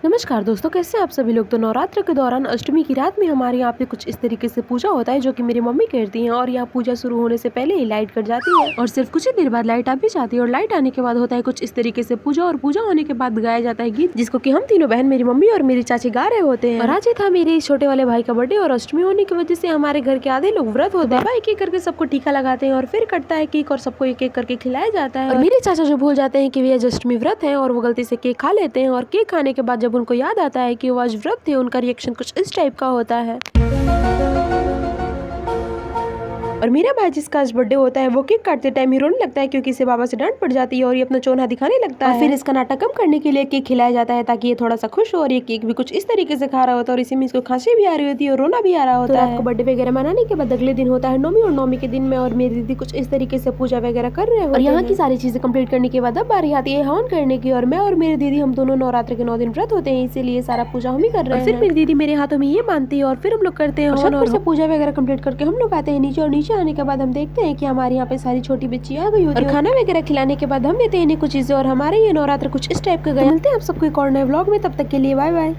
नमस्कार दोस्तों, कैसे आप सभी लोग। तो नवरात्र के दौरान अष्टमी की रात में हमारे यहाँ पे कुछ इस तरीके से पूजा होता है जो कि मेरी मम्मी करती हैं। और यहाँ पूजा शुरू होने से पहले ही लाइट कट जाती है और सिर्फ कुछ ही देर बाद लाइट आ भी जाती है। और लाइट आने के बाद होता है कुछ इस तरीके से पूजा, और पूजा होने के बाद गाया जाता है गीत, जिसको कि हम तीनों बहन, मेरी मम्मी और मेरी चाची गा रहे होते हैं। और आज था मेरे छोटे वाले भाई का बर्थडे, और अष्टमी होने की वजह से हमारे घर के आधे लोग व्रत होते हैं। एक एक करके सबको टीका लगाते हैं और फिर कटता है केक और सबको एक एक करके खिलाया जाता है। और मेरे चाचा जो भूल जाते हैं कि वे आज अष्टमी व्रत है और वो गलती से केक खा लेते हैं। और केक खाने के बाद जब उनको याद आता है कि वो आज व्रत थे, उनका रिएक्शन कुछ इस टाइप का होता है। और मेरा भाई जिसका आज बर्थडे होता है वो केक काटते टाइम ही रोने लगता है, क्योंकि इसे बाबा से डांट पड़ जाती है और ये अपना चोन्हा दिखाने लगता है। फिर इसका नाटक कम करने के लिए केक खिलाया जाता है ताकि ये थोड़ा सा खुश हो। और ये केक भी कुछ इस तरीके से खा रहा होता है और इसी में इसको खांसी भी आ रही होती है और रोना भी आ रहा होता है। रात को बर्थडे वगैरह मनाने के बाद अगले दिन होता है नौमी, और नौमी के दिन में और मेरी दीदी कुछ इस तरीके से पूजा वगैरह कर रहे हैं। और यहाँ की सारी चीजें कंप्लीट करने के बाद अब बारी आती है हवन करने की। और मैं और मेरी दीदी हम दोनों नवरात्र के 9 दिन व्रत होते हैं, इसीलिए सारा पूजा हम ही कर रहे हैं। फिर मेरी दीदी मेरे हाथों में ये बांधती है और फिर हम लोग करते हैं हवन। और पूजा वगैरह कंप्लीट करके हम लोग आते हैं नीचे, और नीचे आने के बाद हम देखते हैं कि हमारे यहाँ पे सारी छोटी बच्ची आ गई होती है। और खाना वगैरह खिलाने के बाद हम देते हैं इन्हें कुछ चीजें, और हमारे ये नवरात्र कुछ इस टाइप का गए। मिलते हैं आप सबको एक और नए व्लॉग में, तब तक के लिए बाय बाय।